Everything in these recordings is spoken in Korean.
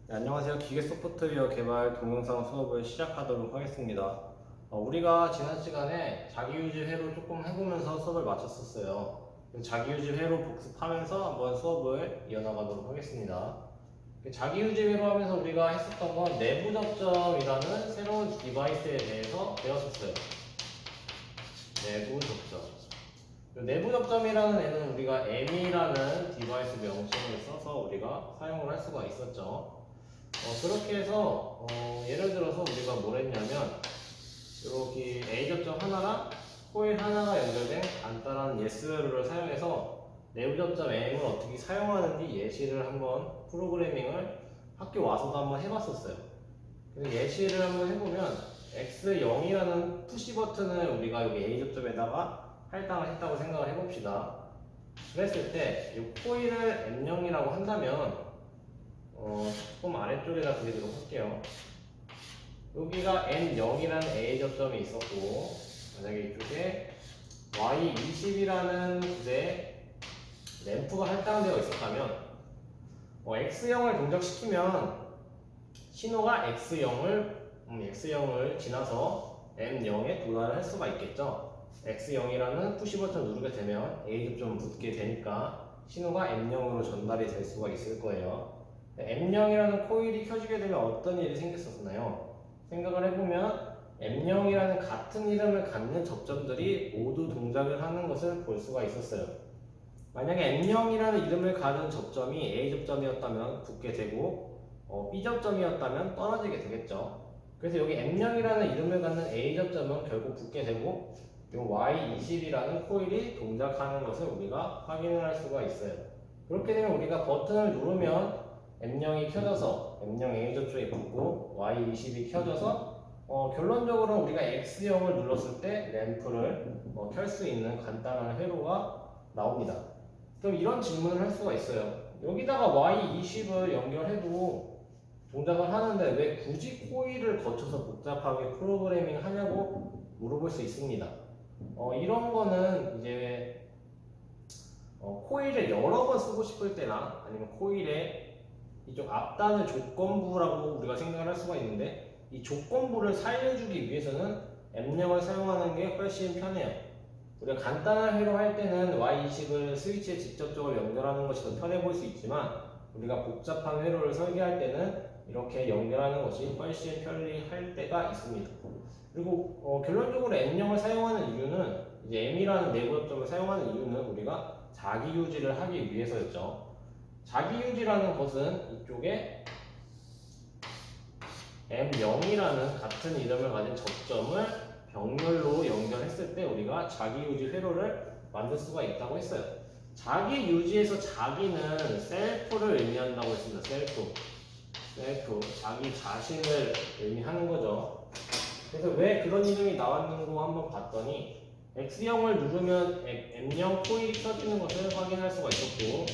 네, 안녕하세요. 기계 소프트웨어 개발 동영상 수업을 시작하도록 하겠습니다. 우리가 지난 시간에 자기유지 회로 조금 해보면서 수업을 마쳤었어요. 자기유지 회로 복습하면서 한번 수업을 이어나가도록 하겠습니다. 자기유지 회로 하면서 우리가 했었던 건 내부 접점이라는 새로운 디바이스에 대해서 배웠었어요. 내부 접점. 내부 접점이라는 애는 우리가 M이라는 디바이스 명칭을 써서 우리가 사용을 할 수가 있었죠. 그렇게 해서 예를 들어서 우리가 뭘 했냐면 이렇게 A 접점 하나랑 코일 하나가 연결된 간단한 예스를 사용해서 내부 접점 M을 어떻게 사용하는지 예시를 한번 프로그래밍을 학교 와서도 한번 해봤었어요. 그래서 예시를 한번 해보면 X0이라는 푸시 버튼을 우리가 여기 A 접점에다가 할당을 했다고 생각을 해봅시다. 그랬을 때 이 코일을 M0이라고 한다면 조금 아래쪽에다 그리도록 할게요. 여기가 N0이라는 A 접점이 있었고, 만약에 이쪽에 Y20이라는 곳에 램프가 할당되어 있었다면, X0을 동작시키면 신호가 X0을 지나서 M0에 도달을 할 수가 있겠죠. X0이라는 푸시 버튼을 누르게 되면 A 접점을 붙게 되니까 신호가 M0으로 전달이 될 수가 있을 거예요. M0이라는 코일이 켜지게 되면 어떤 일이 생겼었나요? 생각을 해보면 M0이라는 같은 이름을 갖는 접점들이 모두 동작을 하는 것을 볼 수가 있었어요. 만약에 M0이라는 이름을 가진 접점이 A 접점이었다면 붙게 되고 B 접점이었다면 떨어지게 되겠죠. 그래서 여기 M0이라는 이름을 갖는 A 접점은 결국 붙게 되고 이 Y20이라는 코일이 동작하는 것을 우리가 확인을 할 수가 있어요. 그렇게 되면 우리가 버튼을 누르면 M0이 켜져서 M0 A 접점이 붙고 Y20이 켜져서 결론적으로 우리가 X0을 눌렀을 때 램프를 켤 수 있는 간단한 회로가 나옵니다. 그럼 이런 질문을 할 수가 있어요. 여기다가 Y20을 연결해도 동작을 하는데 왜 굳이 코일을 거쳐서 복잡하게 프로그래밍 하냐고 물어볼 수 있습니다. 이런 거는 이제 코일을 여러 번 쓰고 싶을 때나 아니면 코일의 이쪽 앞단을 조건부라고 우리가 생각을 할 수가 있는데 이 조건부를 살려주기 위해서는 M0을 사용하는 게 훨씬 편해요. 우리가 간단한 회로 할 때는 Y20을 스위치에 직접적으로 연결하는 것이 더 편해 보일 수 있지만 우리가 복잡한 회로를 설계할 때는 이렇게 연결하는 것이 훨씬 편리할 때가 있습니다. 그리고 결론적으로 M0을 사용하는 이유는 이제 M이라는 내부 접점을 사용하는 이유는 우리가 자기 유지를 하기 위해서였죠. 자기 유지라는 것은 이쪽에 M0이라는 같은 이름을 가진 접점을 병렬로 연결했을 때 우리가 자기 유지 회로를 만들 수가 있다고 했어요. 자기 유지에서 자기는 셀프를 의미한다고 했습니다. 셀프, 자기 자신을 의미하는 거죠. 그래서 왜 그런 이름이 나왔는고 한번 봤더니 X0을 누르면 M0 코일이 켜지는 것을 확인할 수가 있었고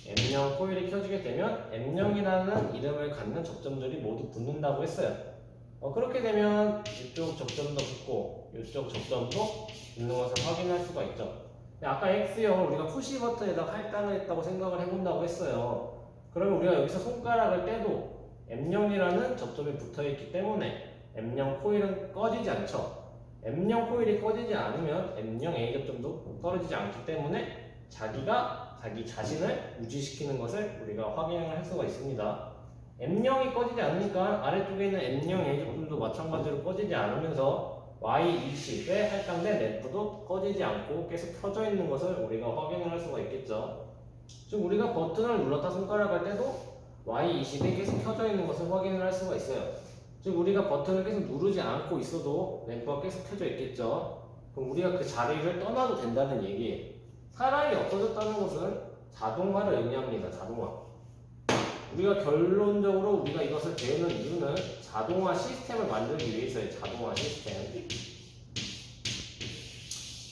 M0 코일이 켜지게 되면 M0이라는 이름을 갖는 접점들이 모두 붙는다고 했어요. 그렇게 되면 이쪽 접점도 붙고 이쪽 접점도 붙는 것을 확인할 수가 있죠. 아까 X0을 우리가 푸시 버튼에다 할당을 했다고 생각을 해본다고 했어요. 그러면 우리가 여기서 손가락을 떼도 M0이라는 접점이 붙어있기 때문에 M0 코일은 꺼지지 않죠. M0 코일이 꺼지지 않으면 M0 A 접점도 떨어지지 않기 때문에 자기가 자기 자신을 유지시키는 것을 우리가 확인을 할 수가 있습니다. M0이 꺼지지 않으니까 아래쪽에 있는 M0 A 접점도 마찬가지로 꺼지지 않으면서 Y20에 할당된 램프도 꺼지지 않고 계속 켜져 있는 것을 우리가 확인을 할 수가 있겠죠. 즉 우리가 버튼을 눌렀다 손가락을 떼도 Y20이 계속 켜져 있는 것을 확인을 할 수가 있어요. 즉 우리가 버튼을 계속 누르지 않고 있어도 램프가 계속 켜져 있겠죠. 그럼 우리가 그 자리를 떠나도 된다는 얘기예요. 사람이 없어졌다는 것은 자동화를 의미합니다. 자동화. 우리가 결론적으로 우리가 이것을 배우는 이유는 자동화 시스템을 만들기 위해서의 자동화 시스템.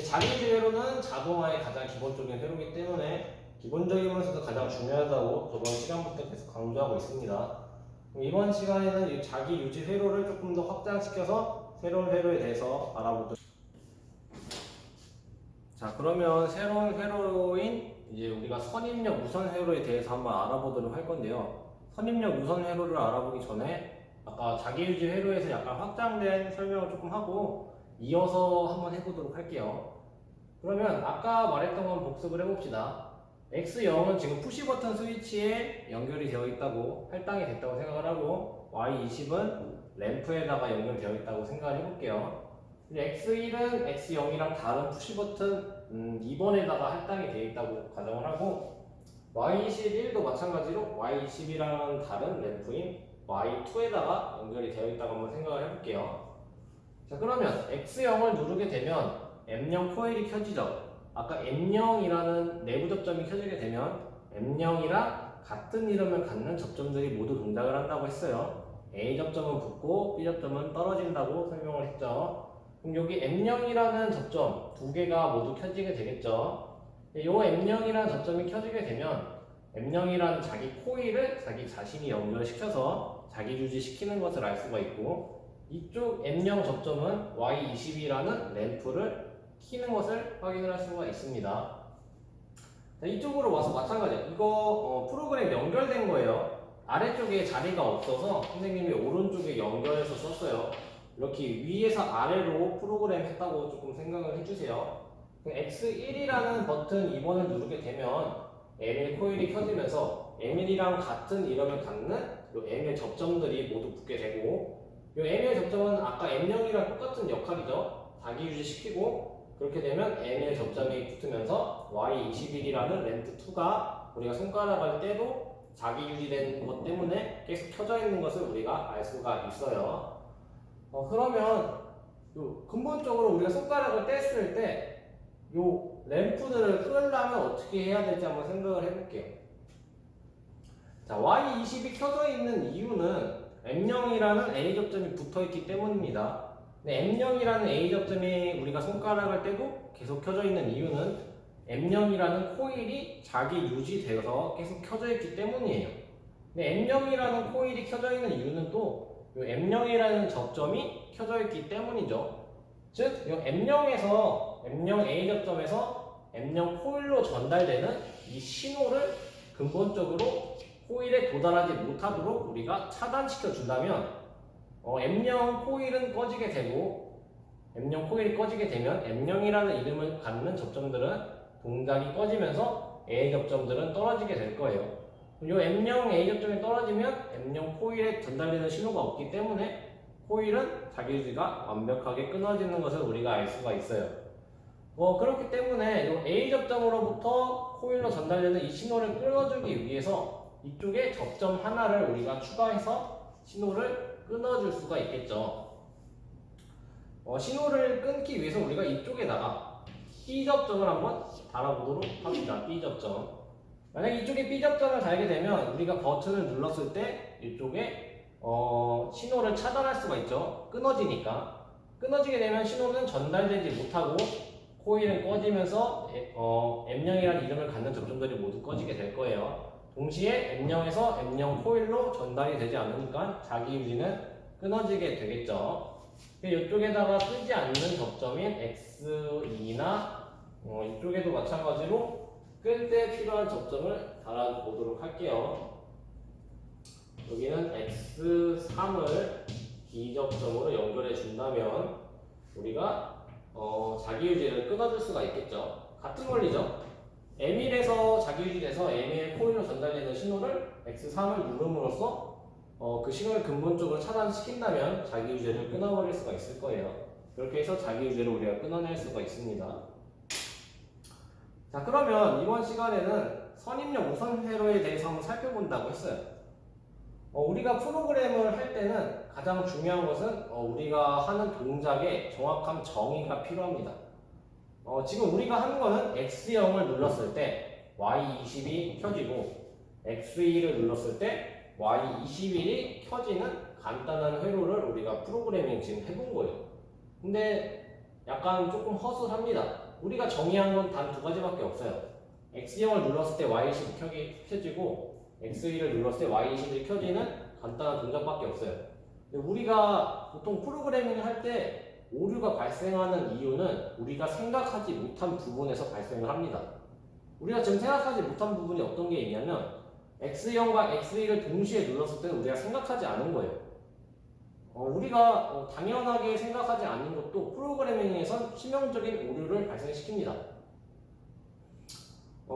자기유지 회로는 자동화의 가장 기본적인 회로이기 때문에 기본적이면서도 가장 중요하다고 저번 시간부터 계속 강조하고 있습니다. 이번 시간에는 이 자기 유지 회로를 조금 더 확장시켜서 새로운 회로에 대해서 알아보도록. 자, 그러면 새로운 회로인 이제 우리가 선입력 우선 회로에 대해서 한번 알아보도록 할 건데요. 선입력 우선 회로를 알아보기 전에 아까 자기유지 회로에서 약간 확장된 설명을 조금 하고 이어서 한번 해보도록 할게요. 그러면 아까 말했던 건 복습을 해봅시다. X0은 지금 푸시 버튼 스위치에 연결이 되어 있다고, 할당이 됐다고 생각을 하고, Y20은 램프에다가 연결되어 있다고 생각을 해볼게요. X1은 X0이랑 다른 푸시 버튼 2번에다가 할당이 되어 있다고 가정을 하고, Y21도 마찬가지로 Y20이랑 다른 램프인 Y2에다가 연결이 되어 있다고 한번 생각을 해볼게요. 자, 그러면 X0을 누르게 되면 M0 코일이 켜지죠. 아까 M0이라는 내부 접점이 켜지게 되면 M0이랑 같은 이름을 갖는 접점들이 모두 동작을 한다고 했어요. A 접점은 붙고 B 접점은 떨어진다고 설명을 했죠. 그럼 여기 M0이라는 접점 두 개가 모두 켜지게 되겠죠. 이 M0이라는 접점이 켜지게 되면 M0이라는 자기 코일을 자기 자신이 연결시켜서 자기 유지시키는 것을 알 수가 있고, 이쪽 M0 접점은 Y20이라는 램프를 키는 것을 확인을 할 수가 있습니다. 자, 이쪽으로 와서 마찬가지예요. 이거 프로그램 연결된 거예요. 아래쪽에 자리가 없어서 선생님이 오른쪽에 연결해서 썼어요. 이렇게 위에서 아래로 프로그램 했다고 조금 생각을 해주세요. X1이라는 버튼 2번을 누르게 되면 M1 코일이 켜지면서 M1이랑 같은 이름을 갖는 요 M1 접점들이 모두 붙게 되고, 요 M1 접점은 아까 M0이랑 똑같은 역할이죠. 자기 유지시키고, 그렇게 되면 M1 접점이 붙으면서 Y21이라는 램프2가 우리가 손가락을 떼도 자기 유지된 것 때문에 계속 켜져 있는 것을 우리가 알 수가 있어요. 그러면 근본적으로 우리가 손가락을 뗐을 때 요 램프들을 끄려면 어떻게 해야 될지 한번 생각을 해볼게요. 자, Y20이 켜져 있는 이유는 M0이라는 A 접점이 붙어 있기 때문입니다. M0이라는 A 접점이 우리가 손가락을 떼도 계속 켜져 있는 이유는 M0이라는 코일이 자기 유지되어서 계속 켜져 있기 때문이에요. M0이라는 코일이 켜져 있는 이유는 또 M0이라는 접점이 켜져 있기 때문이죠. 즉, M0에서 M0 A 접점에서 M0 코일로 전달되는 이 신호를 근본적으로 코일에 도달하지 못하도록 우리가 차단시켜 준다면 M0 코일은 꺼지게 되고, M0 코일이 꺼지게 되면 M0이라는 이름을 갖는 접점들은 동작이 꺼지면서 A 접점들은 떨어지게 될 거예요. 이 M0 A 접점이 떨어지면 M0 코일에 전달되는 신호가 없기 때문에 코일은 자기 유지가 완벽하게 끊어지는 것을 우리가 알 수가 있어요. 그렇기 때문에 이 A 접점으로부터 코일로 전달되는 이 신호를 끊어주기 위해서 이쪽에 접점 하나를 우리가 추가해서 신호를 끊어줄 수가 있겠죠. 신호를 끊기 위해서 우리가 이쪽에다가 B 접점을 한번 달아보도록 합시다. B 접점. 만약에 이쪽에 B 접점을 달게 되면 우리가 버튼을 눌렀을 때 이쪽에 신호를 차단할 수가 있죠. 끊어지니까. 끊어지게 되면 신호는 전달되지 못하고 코일은 꺼지면서 M0이라는 이름을 갖는 접점들이 모두 꺼지게 될 거예요. 동시에 M0에서 M0 코일로 전달이 되지 않으니까 자기 유지는 끊어지게 되겠죠. 이쪽에다가 뜨지 않는 접점인 X2나 이쪽에도 마찬가지로 끌 때 필요한 접점을 달아보도록 할게요. 여기는 X3을 B 접점으로 연결해 준다면 우리가 자기 유지를 끊어줄 수가 있겠죠. 같은 원리죠. M1에서 자기 유지돼서 M1 코일로 전달되는 신호를 X3을 누름으로써 그 신호를 근본적으로 차단시킨다면 자기 유지를 끊어버릴 수가 있을 거예요. 그렇게 해서 자기 유지를 우리가 끊어낼 수가 있습니다. 자, 그러면 이번 시간에는 선입력 우선 회로에 대해서 한번 살펴본다고 했어요. 우리가 프로그램을 할 때는 가장 중요한 것은 우리가 하는 동작에 정확한 정의가 필요합니다. 지금 우리가 하는 거는 X0을 눌렀을 때 Y20이 켜지고 X2를 눌렀을 때 Y21이 켜지는 간단한 회로를 우리가 프로그래밍 지금 해본 거예요. 근데 약간 조금 허술합니다. 우리가 정의한 건 단 두 가지밖에 없어요. X0을 눌렀을 때 Y20이 켜지고 X2를 눌렀을 때 Y21이 켜지는 간단한 동작밖에 없어요. 근데 우리가 보통 프로그래밍을 할 때 오류가 발생하는 이유는 우리가 생각하지 못한 부분에서 발생을 합니다. 우리가 지금 생각하지 못한 부분이 어떤 게 있냐면 X0과 X1을 동시에 눌렀을 때는 우리가 생각하지 않은 거예요. 우리가 당연하게 생각하지 않는 것도 프로그래밍에선 치명적인 오류를 발생시킵니다.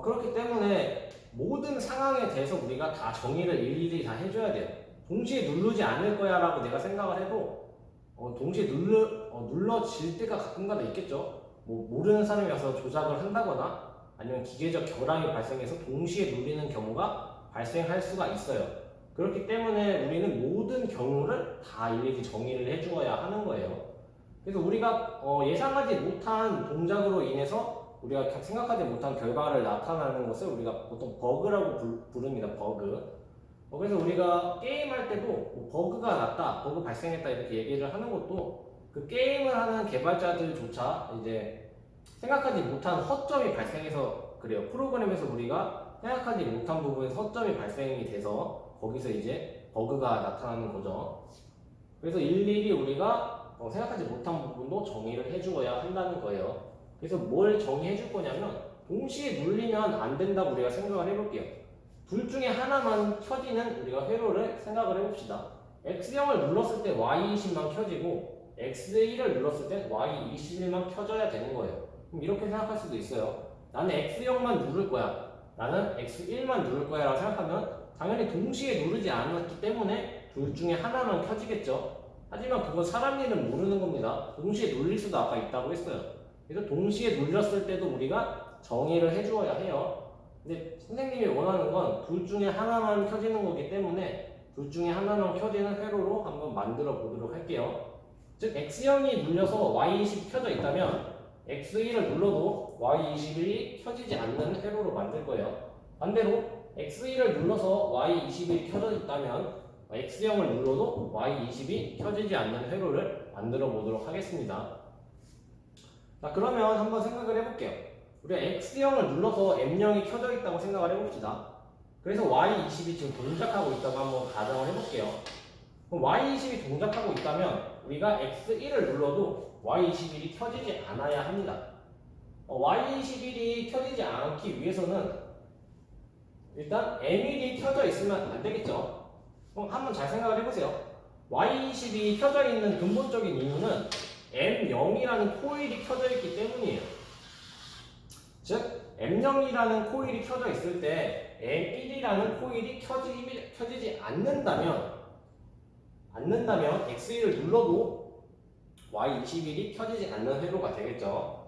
그렇기 때문에 모든 상황에 대해서 우리가 다 정의를 일일이 다 해줘야 돼요. 동시에 누르지 않을 거야 라고 내가 생각을 해도 동시에 눌러질 때가 가끔가다 있겠죠. 뭐 모르는 사람이 와서 조작을 한다거나 아니면 기계적 결함이 발생해서 동시에 누르는 경우가 발생할 수가 있어요. 그렇기 때문에 우리는 모든 경우를 다 일일이 정의를 해주어야 하는 거예요. 그래서 우리가 예상하지 못한 동작으로 인해서 우리가 생각하지 못한 결과를 나타나는 것을 우리가 보통 버그라고 부릅니다. 버그. 그래서 우리가 게임할 때도 뭐 버그가 났다, 버그 발생했다 이렇게 얘기를 하는 것도 그 게임을 하는 개발자들조차 이제 생각하지 못한 허점이 발생해서 그래요. 프로그램에서 우리가 생각하지 못한 부분에서 허점이 발생이 돼서 거기서 이제 버그가 나타나는 거죠. 그래서 일일이 우리가 생각하지 못한 부분도 정의를 해주어야 한다는 거예요. 그래서 뭘 정의해 줄 거냐면 동시에 눌리면 안 된다고 우리가 생각을 해볼게요. 둘 중에 하나만 켜지는 우리가 회로를 생각을 해봅시다. X0을 눌렀을 때 Y20만 켜지고 X1을 눌렀을 때 Y21만 켜져야 되는 거예요. 그럼 이렇게 생각할 수도 있어요. 나는 X0만 누를 거야. 나는 X1만 누를 거야 라고 생각하면 당연히 동시에 누르지 않았기 때문에 둘 중에 하나만 켜지겠죠. 하지만 그건 사람 일은 모르는 겁니다. 동시에 눌릴 수도 아까 있다고 했어요. 그래서 동시에 눌렸을 때도 우리가 정의를 해주어야 해요. 근데 선생님이 원하는 건 둘 중에 하나만 켜지는 거기 때문에 둘 중에 하나만 켜지는 회로로 한번 만들어 보도록 할게요. 즉 X0이 눌려서 Y20이 켜져 있다면 X1을 눌러도 Y21이 켜지지 않는 회로로 만들 거예요. 반대로 X1을 눌러서 Y21이 켜져 있다면 X0을 눌러도 Y20이 켜지지 않는 회로를 만들어 보도록 하겠습니다. 자, 그러면 한번 생각을 해볼게요. 우리가 X0을 눌러서 M0이 켜져 있다고 생각을 해봅시다. 그래서 Y20이 지금 동작하고 있다고 한번 가정을 해볼게요. 그럼 Y20이 동작하고 있다면 우리가 X1을 눌러도 Y21이 켜지지 않아야 합니다. Y21이 켜지지 않기 위해서는 일단 M1이 켜져 있으면 안 되겠죠. 그럼 한번 잘 생각을 해보세요. Y20이 켜져 있는 근본적인 이유는 M0이라는 코일이 켜져 있기 때문이에요. 즉 M0이라는 코일이 켜져 있을 때 M1이라는 코일이 켜지지 않는다면 X1을 눌러도 Y21이 켜지지 않는 회로가 되겠죠.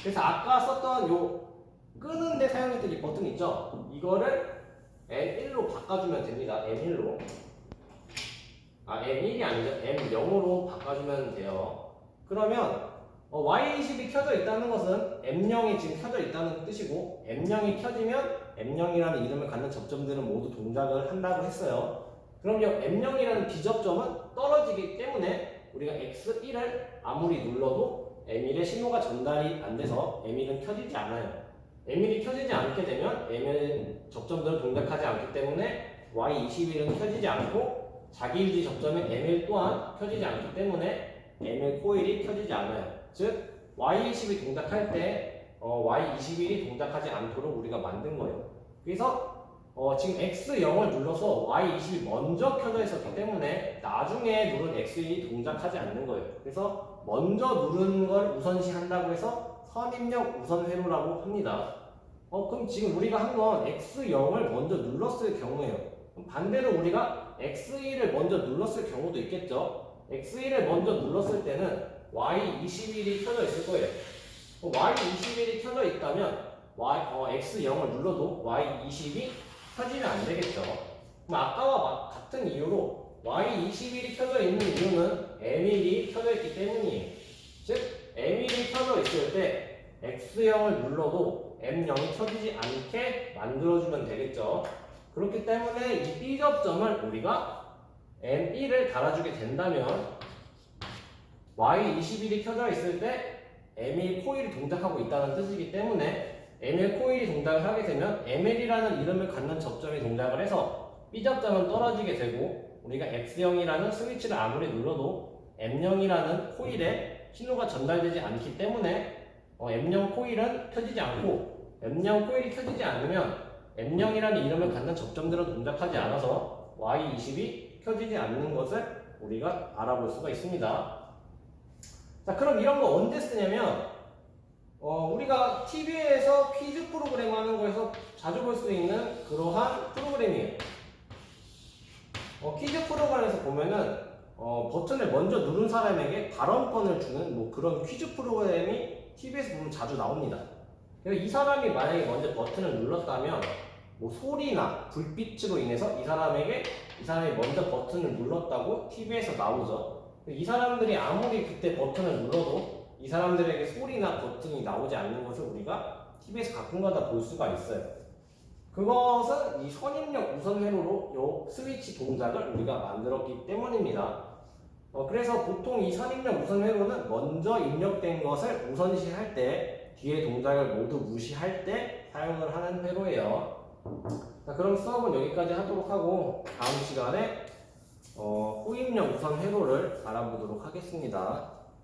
그래서 아까 썼던 요 끄는 데 사용했던 이 버튼 있죠? 이거를 M1로 바꿔주면 됩니다. M1로. M1이 아니죠. M0으로 바꿔주면 돼요. 그러면 Y20이 켜져 있다는 것은 M0이 지금 켜져 있다는 뜻이고 M0이 켜지면 M0이라는 이름을 갖는 접점들은 모두 동작을 한다고 했어요. 그럼 이 M0이라는 비접점은 떨어지기 때문에 우리가 X1을 아무리 눌러도 M1의 신호가 전달이 안 돼서 M1은 켜지지 않아요. M1이 켜지지 않게 되면 M1 접점들은 동작하지 않기 때문에 Y21은 켜지지 않고 자기유지 접점인 M1 또한 켜지지 않기 때문에 M1 코일이 켜지지 않아요. 즉 Y20이 동작할 때 Y21이 동작하지 않도록 우리가 만든 거예요. 그래서 지금 X0을 눌러서 Y20이 먼저 켜져 있었기 때문에 나중에 누른 X1이 동작하지 않는 거예요. 그래서 먼저 누른 걸 우선시 한다고 해서 선입력 우선 회로라고 합니다. 그럼 지금 우리가 한 건 X0을 먼저 눌렀을 경우예요. 그럼 반대로 우리가 X1을 먼저 눌렀을 경우도 있겠죠. X1을 먼저 눌렀을 때는 Y21이 켜져 있을 거예요. Y21이 켜져 있다면 X0을 눌러도 Y20이 켜지면 안 되겠죠. 그럼 아까와 같은 이유로 Y21이 켜져 있는 이유는 M1이 켜져 있기 때문이에요. 즉 M1이 켜져 있을 때 X0을 눌러도 M0이 켜지지 않게 만들어주면 되겠죠. 그렇기 때문에 이 B접점을 우리가 M1을 달아주게 된다면 Y21이 켜져 있을 때 M1 코일이 동작하고 있다는 뜻이기 때문에 M1 코일이 동작을 하게 되면 M1이라는 이름을 갖는 접점이 동작을 해서 B접점은 떨어지게 되고 우리가 X0이라는 스위치를 아무리 눌러도 M0이라는 코일에 신호가 전달되지 않기 때문에 M0 코일은 켜지지 않고 M0 코일이 켜지지 않으면 M0이라는 이름을 갖는 접점들은 동작하지 않아서 Y20이 켜지지 않는 것을 우리가 알아볼 수가 있습니다. 자, 그럼 이런 거 언제 쓰냐면 우리가 TV에서 퀴즈 프로그램 하는 거에서 자주 볼 수 있는 그러한 프로그램이에요. 퀴즈 프로그램에서 보면은 버튼을 먼저 누른 사람에게 발언권을 주는 뭐 그런 퀴즈 프로그램이 TV에서 보면 자주 나옵니다. 그래서 이 사람이 만약에 먼저 버튼을 눌렀다면 뭐 소리나 불빛으로 인해서 이 사람이 먼저 버튼을 눌렀다고 TV에서 나오죠. 이 사람들이 아무리 그때 버튼을 눌러도 이 사람들에게 소리나 버튼이 나오지 않는 것을 우리가 TV에서 가끔가다 볼 수가 있어요. 그것은 이 선입력 우선 회로로 요 스위치 동작을 우리가 만들었기 때문입니다. 그래서 보통 이 선입력 우선 회로는 먼저 입력된 것을 우선시할 때 뒤에 동작을 모두 무시할 때 사용을 하는 회로예요. 자, 그럼 수업은 여기까지 하도록 하고 다음 시간에 후입력 우선 회로를 알아보도록 하겠습니다.